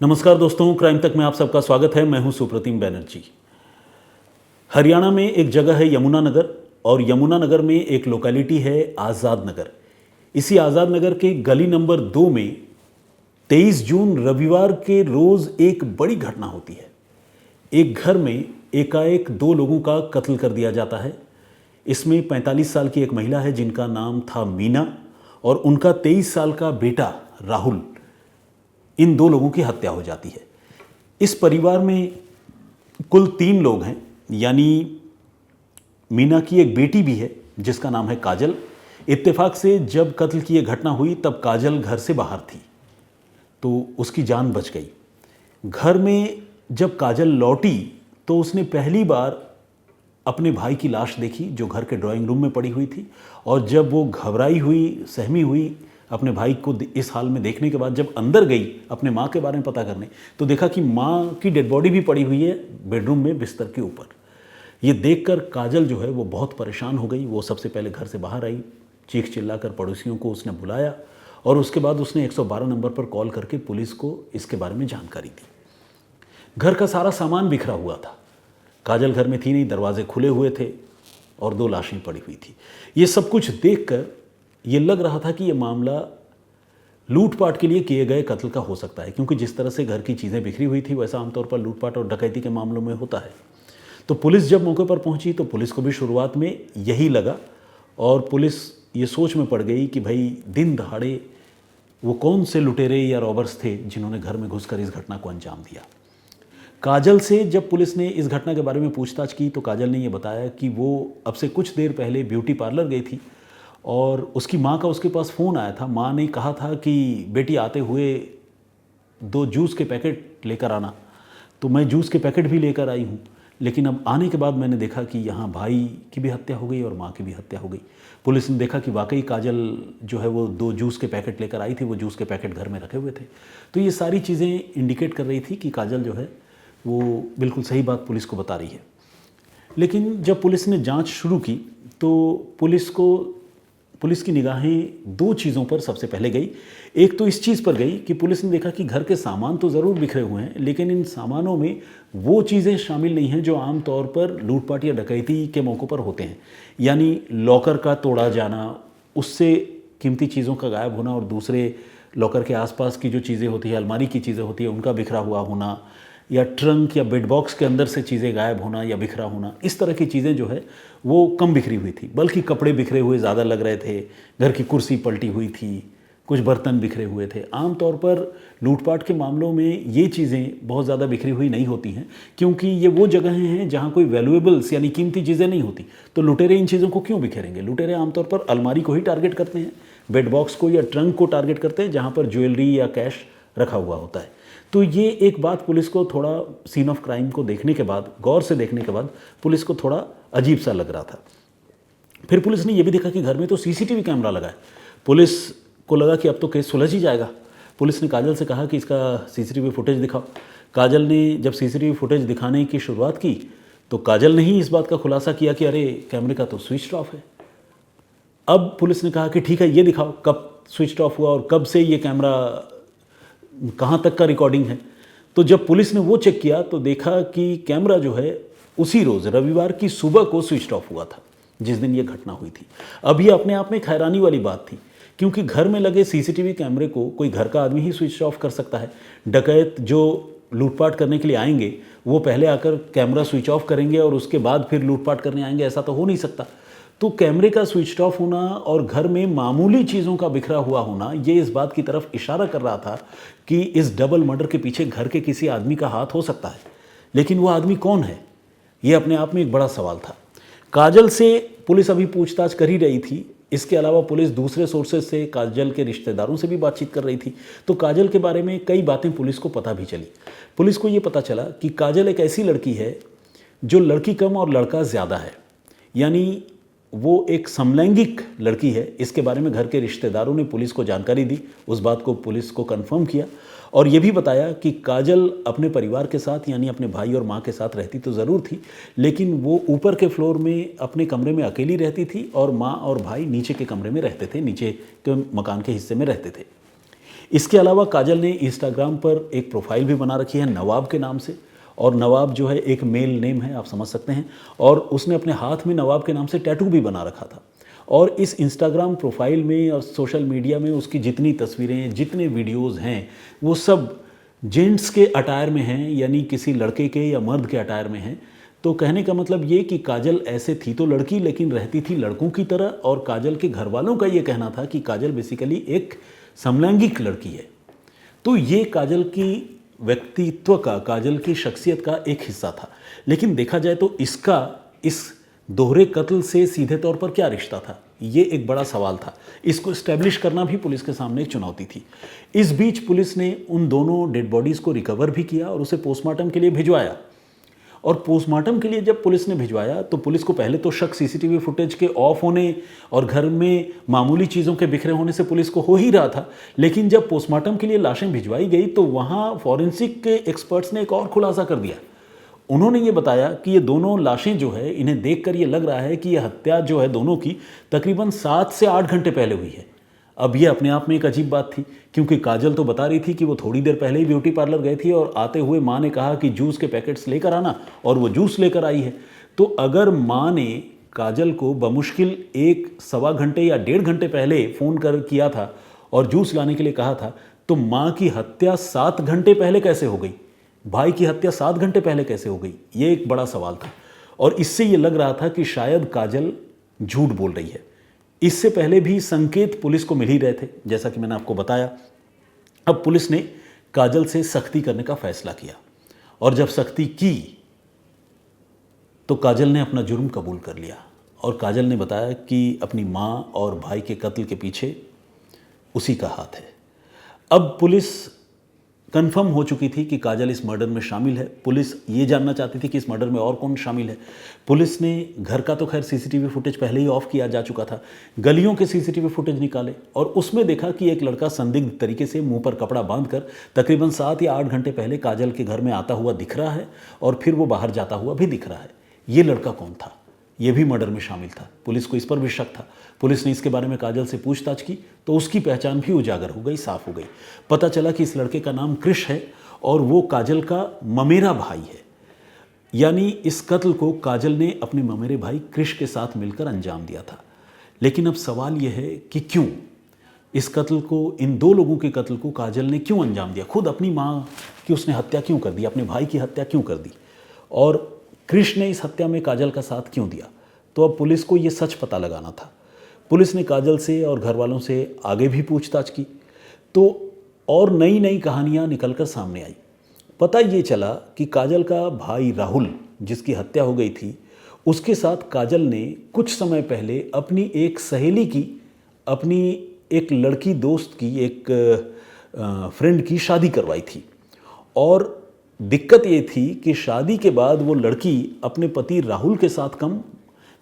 नमस्कार दोस्तों, क्राइम तक में आप सबका स्वागत है। मैं हूं सुप्रतिम बैनर्जी। हरियाणा में एक जगह है यमुना नगर, और यमुना नगर में एक लोकेलिटी है आज़ाद नगर। इसी आज़ाद नगर के गली नंबर 2 में 23 जून रविवार के रोज़ एक बड़ी घटना होती है। एक घर में एकाएक 2 लोगों का कत्ल कर दिया जाता है। इसमें 45 साल की एक महिला है जिनका नाम था मीना, और उनका 23 साल का बेटा राहुल। इन 2 लोगों की हत्या हो जाती है। इस परिवार में कुल 3 लोग हैं, यानी मीना की एक बेटी भी है जिसका नाम है काजल। इत्तेफाक से जब कत्ल की ये घटना हुई तब काजल घर से बाहर थी, तो उसकी जान बच गई। घर में जब काजल लौटी तो उसने पहली बार अपने भाई की लाश देखी जो घर के ड्राइंग रूम में पड़ी हुई थी। और जब वो घबराई हुई, सहमी हुई अपने भाई को इस हाल में देखने के बाद, जब अंदर गई अपने माँ के बारे में पता करने, तो देखा कि माँ की डेड बॉडी भी पड़ी हुई है बेडरूम में बिस्तर के ऊपर। ये देखकर काजल जो है वो बहुत परेशान हो गई। वो सबसे पहले घर से बाहर आई, चीख चिल्लाकर पड़ोसियों को उसने बुलाया, और उसके बाद उसने 112 नंबर पर कॉल करके पुलिस को इसके बारे में जानकारी दी। घर का सारा सामान बिखरा हुआ था। काजल घर में थी नहीं, दरवाजे खुले हुए थे और 2 लाशें पड़ी हुई थी। ये सब कुछ देखकर ये लग रहा था कि ये मामला लूटपाट के लिए किए गए कत्ल का हो सकता है, क्योंकि जिस तरह से घर की चीज़ें बिखरी हुई थी वैसा आमतौर पर लूटपाट और डकैती के मामलों में होता है। तो पुलिस जब मौके पर पहुंची तो पुलिस को भी शुरुआत में यही लगा, और पुलिस ये सोच में पड़ गई कि भाई दिन दहाड़े वो कौन से लुटेरे या रॉबर्स थे जिन्होंने घर में घुसकर इस घटना को अंजाम दिया। काजल से जब पुलिस ने इस घटना के बारे में पूछताछ की तो काजल ने ये बताया कि वो अब से कुछ देर पहले ब्यूटी पार्लर गई थी, और उसकी माँ का उसके पास फ़ोन आया था। माँ ने कहा था कि बेटी आते हुए 2 जूस के पैकेट लेकर आना। तो मैं जूस के पैकेट भी लेकर आई हूँ, लेकिन अब आने के बाद मैंने देखा कि यहाँ भाई की भी हत्या हो गई और माँ की भी हत्या हो गई। पुलिस ने देखा कि वाकई काजल जो है वो 2 जूस के पैकेट लेकर आई थी। वो जूस के पैकेट घर में रखे हुए थे। तो ये सारी चीज़ें इंडिकेट कर रही थी कि काजल जो है वो बिल्कुल सही बात पुलिस को बता रही है। लेकिन जब पुलिस ने जांच शुरू की तो पुलिस की निगाहें 2 चीज़ों पर सबसे पहले गई। एक तो इस चीज़ पर गई कि पुलिस ने देखा कि घर के सामान तो ज़रूर बिखरे हुए हैं, लेकिन इन सामानों में वो चीज़ें शामिल नहीं हैं जो आम तौर पर लूटपाट या डकैती के मौक़ों पर होते हैं। यानी लॉकर का तोड़ा जाना, उससे कीमती चीज़ों का गायब होना, और दूसरे लॉकर के आसपास की जो चीज़ें होती हैं, अलमारी की चीज़ें होती हैं, उनका बिखरा हुआ होना, या ट्रंक या बेड बॉक्स के अंदर से चीज़ें गायब होना या बिखरा होना। इस तरह की चीज़ें जो है वो कम बिखरी हुई थी, बल्कि कपड़े बिखरे हुए ज़्यादा लग रहे थे। घर की कुर्सी पलटी हुई थी, कुछ बर्तन बिखरे हुए थे। आमतौर पर लूटपाट के मामलों में ये चीज़ें बहुत ज़्यादा बिखरी हुई नहीं होती हैं, क्योंकि ये वो जगहें हैं जहाँ कोई वैल्यूएबल्स यानी कीमती चीज़ें नहीं होती। तो लुटेरे इन चीज़ों को क्यों बिखेरेंगे? लुटेरे आमतौर पर अलमारी को ही टारगेट करते हैं, बेड बॉक्स को या ट्रंक को टारगेट करते हैं जहाँ पर ज्वेलरी या कैश रखा हुआ होता है। तो ये एक बात पुलिस को थोड़ा सीन ऑफ क्राइम को देखने के बाद, गौर से देखने के बाद पुलिस को थोड़ा अजीब सा लग रहा था। फिर पुलिस ने ये भी देखा कि घर में तो सीसीटीवी कैमरा लगा है। पुलिस को लगा कि अब तो केस सुलझ ही जाएगा। पुलिस ने काजल से कहा कि इसका सीसीटीवी फुटेज दिखाओ। काजल ने जब सीसीटीवी फुटेज दिखाने की शुरुआत की तो काजल ने ही इस बात का खुलासा किया कि अरे कैमरे का तो स्विच ऑफ है। अब पुलिस ने कहा कि ठीक है, ये दिखाओ कब स्विच ऑफ हुआ और कब से ये कैमरा कहाँ तक का रिकॉर्डिंग है। तो जब पुलिस ने वो चेक किया तो देखा कि कैमरा जो है उसी रोज़ रविवार की सुबह को स्विच ऑफ हुआ था जिस दिन ये घटना हुई थी। अब ये अपने आप में एक हैरानी वाली बात थी, क्योंकि घर में लगे सीसीटीवी कैमरे को कोई घर का आदमी ही स्विच ऑफ कर सकता है। डकैत जो लूटपाट करने के लिए आएंगे वो पहले आकर कैमरा स्विच ऑफ करेंगे और उसके बाद फिर लूटपाट करने आएंगे, ऐसा तो हो नहीं सकता। तो कैमरे का स्विच ऑफ होना और घर में मामूली चीज़ों का बिखरा हुआ होना, ये इस बात की तरफ इशारा कर रहा था कि इस डबल मर्डर के पीछे घर के किसी आदमी का हाथ हो सकता है। लेकिन वो आदमी कौन है, ये अपने आप में एक बड़ा सवाल था। काजल से पुलिस अभी पूछताछ कर ही रही थी। इसके अलावा पुलिस दूसरे सोर्सेज से, काजल के रिश्तेदारों से भी बातचीत कर रही थी। तो काजल के बारे में कई बातें पुलिस को पता भी चली। पुलिस को ये पता चला कि काजल एक ऐसी लड़की है जो लड़की कम और लड़का ज़्यादा है, यानी वो एक समलैंगिक लड़की है। इसके बारे में घर के रिश्तेदारों ने पुलिस को जानकारी दी, उस बात को पुलिस को कंफर्म किया, और ये भी बताया कि काजल अपने परिवार के साथ यानी अपने भाई और माँ के साथ रहती तो ज़रूर थी, लेकिन वो ऊपर के फ्लोर में अपने कमरे में अकेली रहती थी और माँ और भाई नीचे के कमरे में रहते थे, नीचे के मकान के हिस्से में रहते थे। इसके अलावा काजल ने इंस्टाग्राम पर एक प्रोफाइल भी बना रखी है नवाब के नाम से, और नवाब जो है एक मेल नेम है, आप समझ सकते हैं। और उसने अपने हाथ में नवाब के नाम से टैटू भी बना रखा था। और इस इंस्टाग्राम प्रोफाइल में और सोशल मीडिया में उसकी जितनी तस्वीरें, जितने वीडियोज़ हैं, वो सब जेंट्स के अटायर में हैं, यानी किसी लड़के के या मर्द के अटायर में हैं। तो कहने का मतलब ये कि काजल ऐसे थी तो लड़की, लेकिन रहती थी लड़कों की तरह। और काजल के घर वालों का ये कहना था कि काजल बेसिकली एक समलैंगिक लड़की है। तो ये काजल की व्यक्तित्व का, काजल की शख्सियत का एक हिस्सा था। लेकिन देखा जाए तो इसका इस दोहरे कत्ल से सीधे तौर पर क्या रिश्ता था, ये एक बड़ा सवाल था। इसको इस्टेब्लिश करना भी पुलिस के सामने एक चुनौती थी। इस बीच पुलिस ने उन दोनों डेड बॉडीज़ को रिकवर भी किया और उसे पोस्टमार्टम के लिए भिजवाया। और पोस्टमार्टम के लिए जब पुलिस ने भिजवाया तो पुलिस को पहले तो शक सीसीटीवी फुटेज के ऑफ होने और घर में मामूली चीज़ों के बिखरे होने से पुलिस को हो ही रहा था। लेकिन जब पोस्टमार्टम के लिए लाशें भिजवाई गई तो वहाँ फॉरेंसिक के एक्सपर्ट्स ने एक और खुलासा कर दिया। उन्होंने ये बताया कि ये दोनों लाशें जो है, इन्हें देखकर ये लग रहा है कि ये हत्या जो है दोनों की तकरीबन 7 से 8 घंटे पहले हुई है। अब ये अपने आप में एक अजीब बात थी, क्योंकि काजल तो बता रही थी कि वो थोड़ी देर पहले ही ब्यूटी पार्लर गई थी और आते हुए माँ ने कहा कि जूस के पैकेट्स लेकर आना, और वो जूस लेकर आई है। तो अगर माँ ने काजल को बमुश्किल 1-1.25 घंटे या 1.5 घंटे पहले फ़ोन कर किया था और जूस लाने के लिए कहा था, तो माँ की हत्या 7 घंटे पहले कैसे हो गई, भाई की हत्या 7 घंटे पहले कैसे हो गई, ये एक बड़ा सवाल था। और इससे ये लग रहा था कि शायद काजल झूठ बोल रही है। इससे पहले भी संकेत पुलिस को मिल ही रहे थे, जैसा कि मैंने आपको बताया। अब पुलिस ने काजल से सख्ती करने का फैसला किया, और जब सख्ती की तो काजल ने अपना जुर्म कबूल कर लिया। और काजल ने बताया कि अपनी माँ और भाई के कत्ल के पीछे उसी का हाथ है। अब पुलिस कंफर्म हो चुकी थी कि काजल इस मर्डर में शामिल है। पुलिस ये जानना चाहती थी कि इस मर्डर में और कौन शामिल है। पुलिस ने घर का तो खैर सीसीटीवी फुटेज पहले ही ऑफ किया जा चुका था, गलियों के सीसीटीवी फुटेज निकाले और उसमें देखा कि एक लड़का संदिग्ध तरीके से मुंह पर कपड़ा बांधकर तकरीबन 7 या 8 घंटे पहले काजल के घर में आता हुआ दिख रहा है, और फिर वो बाहर जाता हुआ भी दिख रहा है। ये लड़का कौन था, ये भी मर्डर में शामिल था। पुलिस को इस पर भी शक था। पुलिस ने इसके बारे में काजल से पूछताछ की तो उसकी पहचान भी उजागर हो गई, साफ हो गई। पता चला कि इस लड़के का नाम कृष है और वो काजल का ममेरा भाई है। यानी इस कत्ल को काजल ने अपने ममेरे भाई कृष के साथ मिलकर अंजाम दिया था। लेकिन अब सवाल यह है कि क्यों इस कत्ल को, इन दो लोगों के कत्ल को काजल ने क्यों अंजाम दिया? खुद अपनी माँ की उसने हत्या क्यों कर दी, अपने भाई की हत्या क्यों कर दी, और कृष ने इस हत्या में काजल का साथ क्यों दिया? तो अब पुलिस को ये सच पता लगाना था। पुलिस ने काजल से और घर वालों से आगे भी पूछताछ की तो और नई नई कहानियाँ निकलकर सामने आई। पता ये चला कि काजल का भाई राहुल, जिसकी हत्या हो गई थी, उसके साथ काजल ने कुछ समय पहले अपनी एक सहेली की, अपनी एक लड़की दोस्त की, एक फ्रेंड की शादी करवाई थी। और दिक्कत ये थी कि शादी के बाद वो लड़की अपने पति राहुल के साथ कम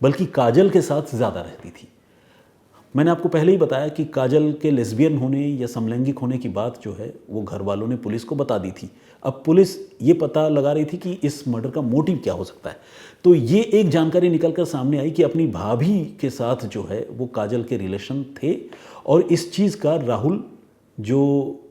बल्कि काजल के साथ ज़्यादा रहती थी। मैंने आपको पहले ही बताया कि काजल के लेस्बियन होने या समलैंगिक होने की बात जो है वो घर वालों ने पुलिस को बता दी थी। अब पुलिस ये पता लगा रही थी कि इस मर्डर का मोटिव क्या हो सकता है। तो ये एक जानकारी निकलकर सामने आई कि अपनी भाभी के साथ जो है वो काजल के रिलेशन थे, और इस चीज़ का राहुल, जो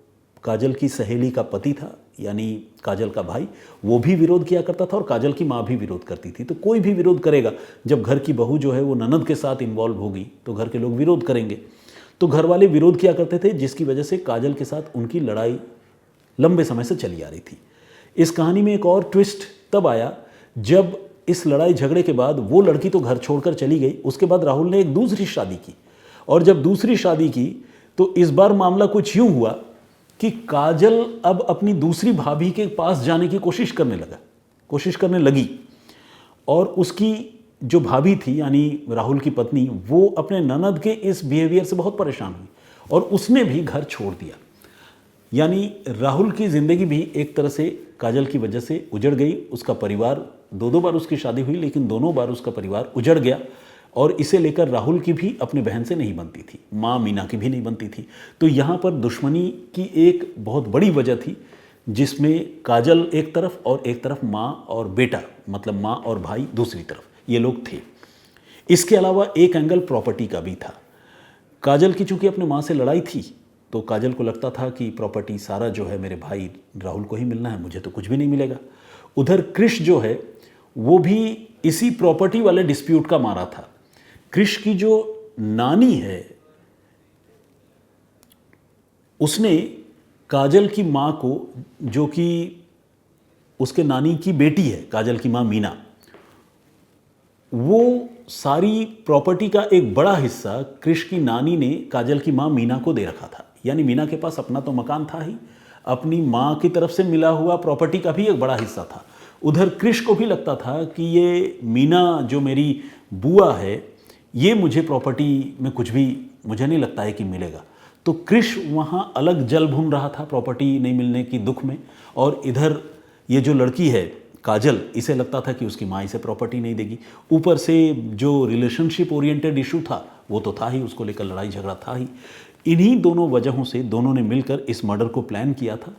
काजल की सहेली का पति था, यानी काजल का भाई, वो भी विरोध किया करता था और काजल की माँ भी विरोध करती थी। तो कोई भी विरोध करेगा, जब घर की बहू जो है वो ननद के साथ इन्वॉल्व होगी तो घर के लोग विरोध करेंगे। तो घर वाले विरोध किया करते थे, जिसकी वजह से काजल के साथ उनकी लड़ाई लंबे समय से चली आ रही थी। इस कहानी में एक और ट्विस्ट तब आया जब इस लड़ाई झगड़े के बाद वो लड़की तो घर छोड़कर चली गई, उसके बाद राहुल ने एक दूसरी शादी की, और जब दूसरी शादी की तो इस बार मामला कुछ यूँ हुआ कि काजल अब अपनी दूसरी भाभी के पास जाने की कोशिश करने लगी, और उसकी जो भाभी थी यानी राहुल की पत्नी, वो अपने ननद के इस बिहेवियर से बहुत परेशान हुई और उसने भी घर छोड़ दिया। यानी राहुल की ज़िंदगी भी एक तरह से काजल की वजह से उजड़ गई। उसका परिवार, 2 बार उसकी शादी हुई लेकिन दोनों बार उसका परिवार उजड़ गया, और इसे लेकर राहुल की भी अपनी बहन से नहीं बनती थी, माँ मीना की भी नहीं बनती थी। तो यहाँ पर दुश्मनी की एक बहुत बड़ी वजह थी, जिसमें काजल एक तरफ और एक तरफ माँ और बेटा, मतलब माँ और भाई दूसरी तरफ, ये लोग थे। इसके अलावा एक एंगल प्रॉपर्टी का भी था। काजल की चूँकि अपने माँ से लड़ाई थी, तो काजल को लगता था कि प्रॉपर्टी सारा जो है मेरे भाई राहुल को ही मिलना है, मुझे तो कुछ भी नहीं मिलेगा। उधर कृष जो है वो भी इसी प्रॉपर्टी वाले डिस्प्यूट का मारा था। कृष की जो नानी है उसने काजल की माँ को, जो कि उसके नानी की बेटी है, काजल की माँ मीना, वो सारी प्रॉपर्टी का एक बड़ा हिस्सा कृष की नानी ने काजल की माँ मीना को दे रखा था। यानी मीना के पास अपना तो मकान था ही, अपनी माँ की तरफ से मिला हुआ प्रॉपर्टी का भी एक बड़ा हिस्सा था। उधर कृष को भी लगता था कि ये मीना जो मेरी बुआ है, ये मुझे प्रॉपर्टी में कुछ भी मुझे नहीं लगता है कि मिलेगा। तो कृष वहाँ अलग जल भून रहा था प्रॉपर्टी नहीं मिलने की दुख में, और इधर ये जो लड़की है काजल, इसे लगता था कि उसकी माँ इसे प्रॉपर्टी नहीं देगी। ऊपर से जो रिलेशनशिप ओरिएंटेड इशू था वो तो था ही, उसको लेकर लड़ाई झगड़ा था ही। इन्हीं दोनों वजहों से दोनों ने मिलकर इस मर्डर को प्लान किया था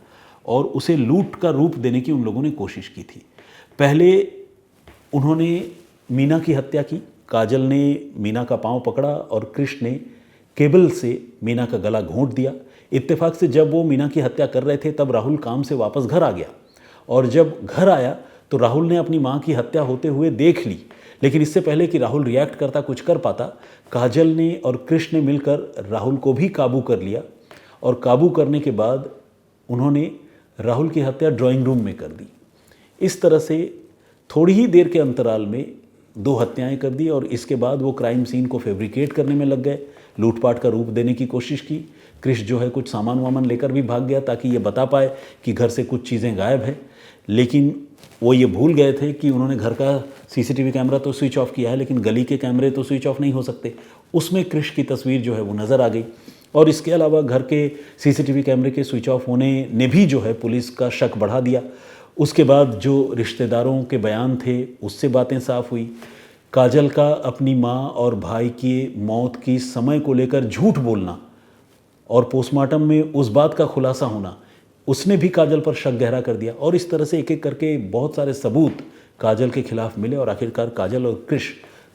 और उसे लूट का रूप देने की उन लोगों ने कोशिश की थी। पहले उन्होंने मीना की हत्या की। काजल ने मीना का पाँव पकड़ा और कृष ने केबल से मीना का गला घोंट दिया। इत्तेफाक से जब वो मीना की हत्या कर रहे थे तब राहुल काम से वापस घर आ गया, और जब घर आया तो राहुल ने अपनी माँ की हत्या होते हुए देख ली। लेकिन इससे पहले कि राहुल रिएक्ट करता, कुछ कर पाता, काजल ने और कृष ने मिलकर राहुल को भी काबू कर लिया, और काबू करने के बाद उन्होंने राहुल की हत्या ड्राइंग रूम में कर दी। इस तरह से थोड़ी ही देर के अंतराल में 2 हत्याएं कर दी, और इसके बाद वो क्राइम सीन को फैब्रिकेट करने में लग गए, लूटपाट का रूप देने की कोशिश की। कृष जो है कुछ सामान वामान लेकर भी भाग गया ताकि ये बता पाए कि घर से कुछ चीज़ें गायब है, लेकिन वो ये भूल गए थे कि उन्होंने घर का सीसीटीवी कैमरा तो स्विच ऑफ किया है, लेकिन गली के कैमरे तो स्विच ऑफ नहीं हो सकते। उसमें कृष की तस्वीर जो है वो नज़र आ गई, और इसके अलावा घर के सीसीटीवी कैमरे के स्विच ऑफ होने ने भी जो है पुलिस का शक बढ़ा दिया। उसके बाद जो रिश्तेदारों के बयान थे उससे बातें साफ हुई। काजल का अपनी माँ और भाई की मौत की समय को लेकर झूठ बोलना और पोस्टमार्टम में उस बात का खुलासा होना, उसने भी काजल पर शक गहरा कर दिया। और इस तरह से एक एक करके बहुत सारे सबूत काजल के खिलाफ मिले, और आखिरकार काजल और कृष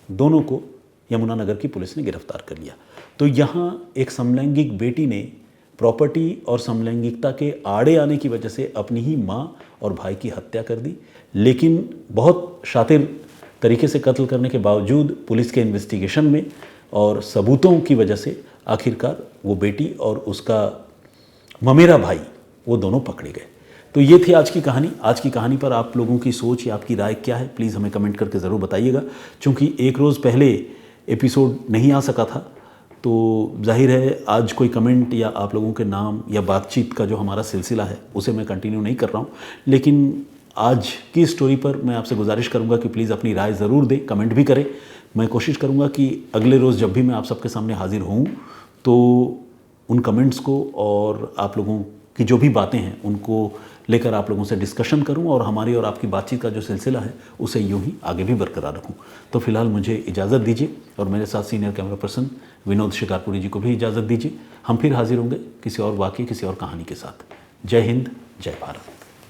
दोनों को यमुनानगर की पुलिस ने गिरफ्तार कर लिया। तो यहाँ एक समलैंगिक बेटी ने प्रॉपर्टी और समलैंगिकता के आड़े आने की वजह से अपनी ही माँ और भाई की हत्या कर दी, लेकिन बहुत शातिर तरीके से कत्ल करने के बावजूद पुलिस के इन्वेस्टिगेशन में और सबूतों की वजह से आखिरकार वो बेटी और उसका ममेरा भाई वो दोनों पकड़े गए। तो ये थी आज की कहानी। आज की कहानी पर आप लोगों की सोच या आपकी राय क्या है, प्लीज़ हमें कमेंट करके ज़रूर बताइएगा। चूँकि एक रोज़ पहले एपिसोड नहीं आ सका था, तो जाहिर है आज कोई कमेंट या आप लोगों के नाम या बातचीत का जो हमारा सिलसिला है उसे मैं कंटिन्यू नहीं कर रहा हूँ। लेकिन आज की स्टोरी पर मैं आपसे गुजारिश करूँगा कि प्लीज़ अपनी राय ज़रूर दें, कमेंट भी करें। मैं कोशिश करूँगा कि अगले रोज़ जब भी मैं आप सबके सामने हाजिर हूँ तो उन कमेंट्स को और आप लोगों की जो भी बातें हैं उनको लेकर आप लोगों से डिस्कशन करूं, और हमारी और आपकी बातचीत का जो सिलसिला है उसे यूं ही आगे भी बरकरार रखूं। तो फिलहाल मुझे इजाज़त दीजिए, और मेरे साथ senior camera person Vinod Shikarpuri ji को भी इजाज़त दीजिए। हम फिर हाजिर होंगे किसी और वाक़ये, किसी और कहानी के साथ। जय हिंद, जय भारत।